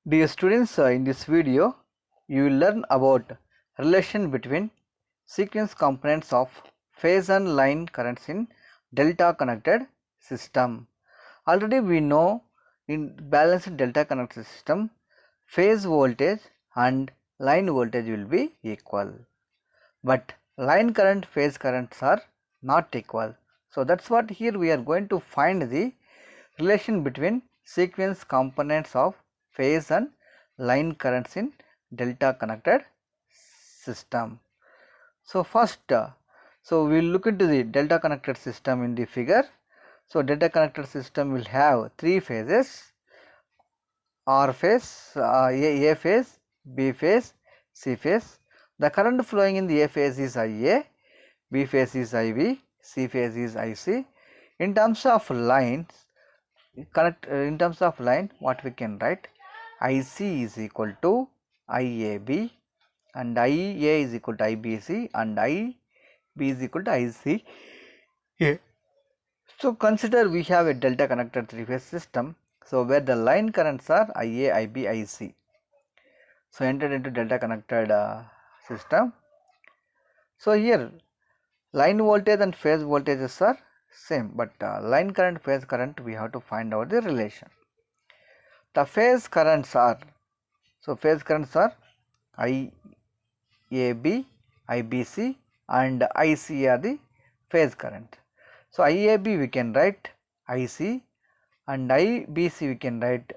Dear students, in this video, you will learn about relation between sequence components of phase and line currents in delta connected system. Already we know in balanced delta connected system, phase voltage and line voltage will be equal. But line current, phase currents are not equal. So that's what here we are going to find the relation between sequence components of phase and line currents in delta connected system. So first, so we will look into the delta connected system in the figure. So delta connected system will have three phases: R phase, A phase, B phase, C phase. The current flowing in the A phase is IA, B phase is IB, C phase is IC. In terms of lines, in terms of line, what we can write: IC is equal to IAB and IA is equal to IBC and IB is equal to IC. Yeah. So consider we have a delta connected three phase system, so where the line currents are IA, IB, IC. So entered into delta connected system. So here line voltage and phase voltages are same, but line current, phase current, we have to find out the relation. The phase currents are, so phase currents are IAB, IBC and IC are the phase current. So IAB we can write IC and IBC we can write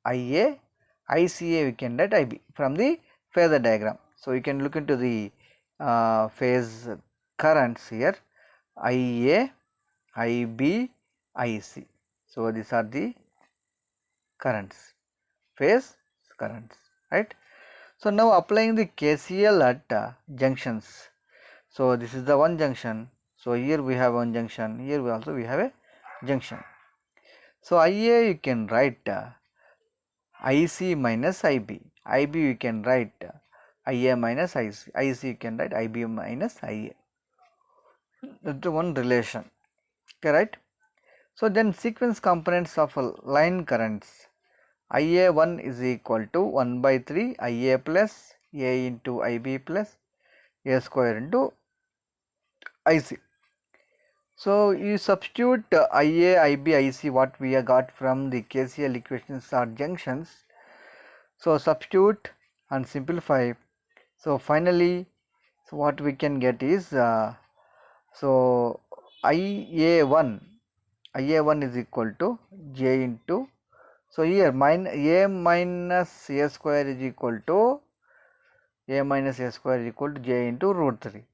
IA, ICA we can write IB from the phasor diagram. So you can look into the phase currents here: IA, IB, IC. So these are the currents, phase currents, right? So now applying the KCL at junctions. So this is the one junction. So here we have one junction. Here we also have a junction. So IA you can write IC minus IB. IB you can write IA minus IC. IC you can write IB minus IA. That's the one relation. Okay, right? So then sequence components of line currents. IA1 is equal to 1 by 3 IA plus A into IB plus A square into IC. So you substitute IA, IB, IC what we have got from the KCL equations or junctions. So substitute and simplify. So finally, so what we can get is so IA1 is equal to J into, so here A minus A square is equal to J into root 3.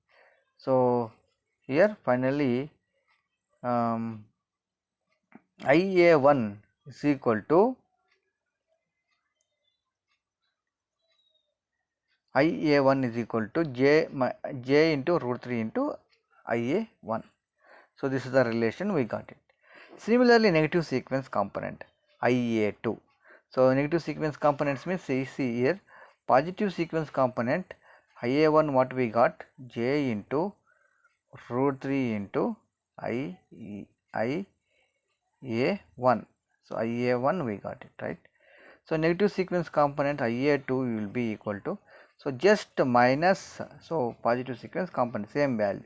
So here finally IA1 is equal to J into root 3 into IA1. So this is the relation we got it. Similarly, negative sequence component IA2. So negative sequence components means see here positive sequence component IA1 what we got, J into root 3 into IA1. So IA1 we got it, right? So negative sequence component IA2 will be equal to, so just minus, so positive sequence component same value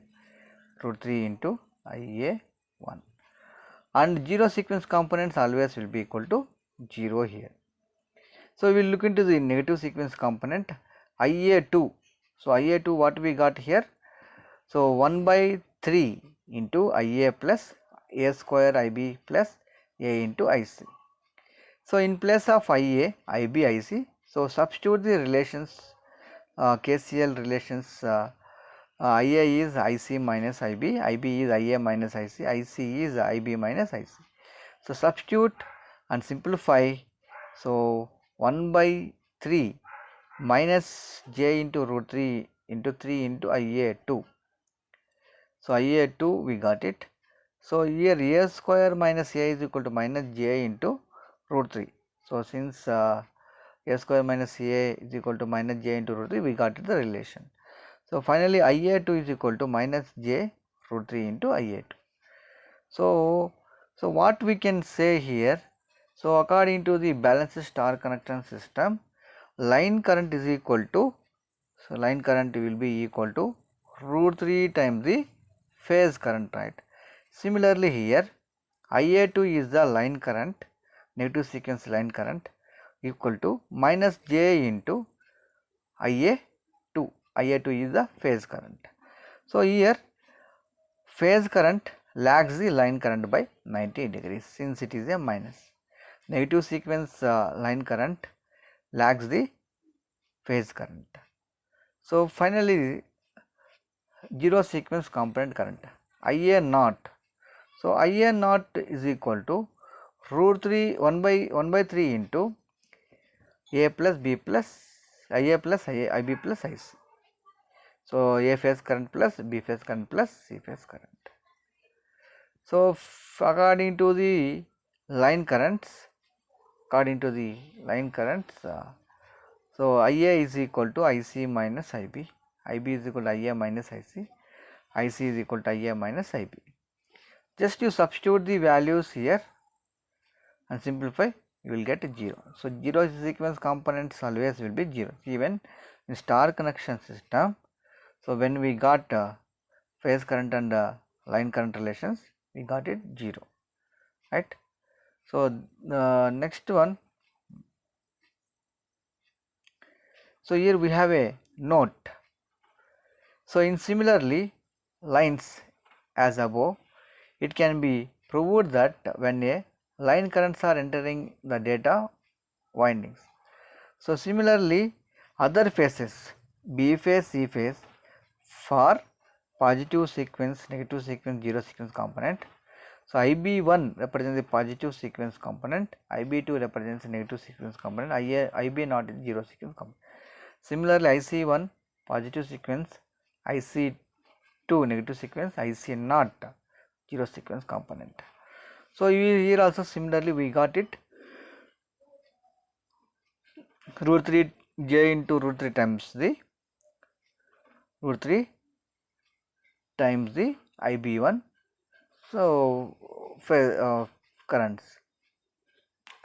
root 3 into IA1, and zero sequence components always will be equal to 0 here. So we will look into the negative sequence component IA2. So IA2 what we got here, so 1 by 3 into IA plus A square IB plus A into IC. So in place of IA, IB, IC, so substitute the relations, KCL relations. IA is IC minus IB, IB is IA minus IC, IC is IB minus IC. So substitute and simplify. So 1 by 3 minus J into root 3 into 3 into IA2. So IA2 we got it. So here A square minus A is equal to minus J into root 3. So since A square minus A is equal to minus J into root 3, we got the relation. So finally IA2 is equal to minus J root 3 into IA2. So what we can say here, So according to the balanced star connection system, line current is equal to, so line current will be equal to root 3 times the phase current, right. Similarly here, IA2 is the line current, negative sequence line current, equal to minus J into IA2. IA2 is the phase current. So here phase current lags the line current by 90 degrees since it is a minus. Negative sequence line current lags the phase current. So finally zero sequence component current, IA naught. So IA naught is equal to root 3 1 by 3 into A plus B plus IA plus IB plus IC. So A phase current plus B phase current plus C phase current. So according to the line currents, so IA is equal to IC minus IB, IB is equal to IA minus IC, IC is equal to IA minus IB. Just you substitute the values here and simplify, you will get 0. So zero sequence components always will be 0, even in star connection system. So when we got phase current and line current relations, we got it 0, right. So next one, so here we have a note. So in similarly lines as above, it can be proved that when a line currents are entering the data windings, so similarly other phases B phase, C phase, for positive sequence, negative sequence, zero sequence component. So IB1 represents the positive sequence component, IB2 represents the negative sequence component, IB naught is zero sequence component. Similarly IC1 positive sequence, IC2 negative sequence, IC naught zero sequence component. So here also similarly we got it root 3 J into root 3 times the IB1, so currents,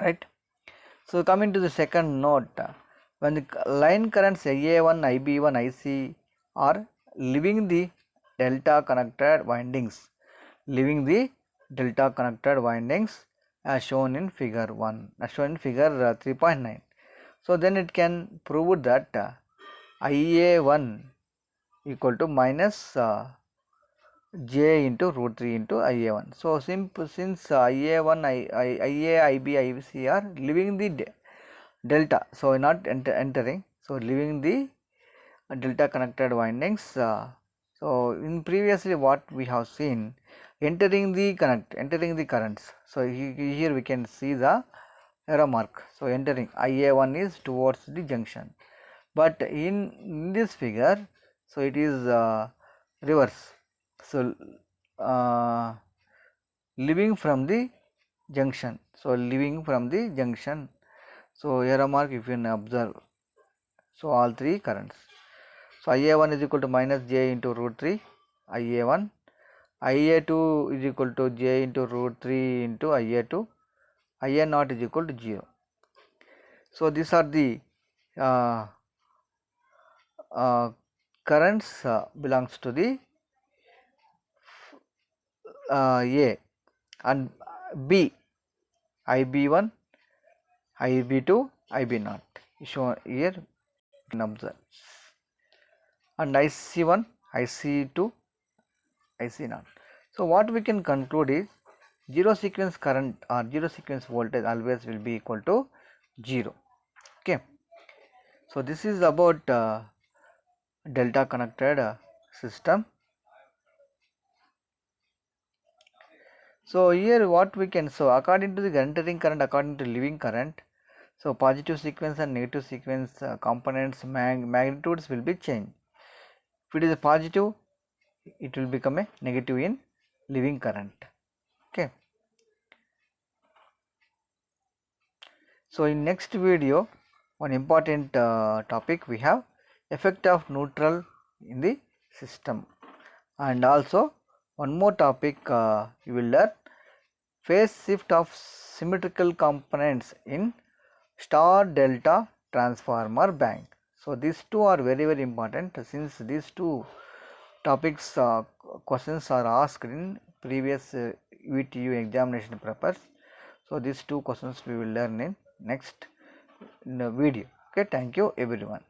right. So coming to the second note, when the line currents IA1, IB1, IC are leaving the delta connected windings, as shown in figure 3.9. So then it can prove that IA1 equal to minus J into root 3 into IA1. So since IA1, IA, IB, IC are leaving the delta, so not entering, so leaving the delta connected windings. So in previously what we have seen, entering the currents. So here we can see the arrow mark. So entering IA1 is towards the junction, but in this figure, so it is reverse. So leaving from the junction. So arrow mark if you observe. So all three currents. So IA1 is equal to minus J into root 3 IA1, IA2 is equal to J into root 3 into IA2, IA naught is equal to 0. So these are the currents belongs to the A, and B, IB1, IB2, IB naught shown here, you can observe, and IC1, IC2, IC naught. So what we can conclude is zero sequence current or zero sequence voltage always will be equal to 0. Okay. So this is about delta connected system. So here what we can, so according to the entering current, according to leaving current, so positive sequence and negative sequence components magnitudes will be changed. If it is a positive, it will become a negative in leaving current. Okay. So in next video, one important topic we have effect of neutral in the system, and also one more topic you will learn phase shift of symmetrical components in star delta transformer bank. So these two are very important, since these two topics questions are asked in previous VTU examination papers. So these two questions we will learn in next video. Okay, thank you everyone.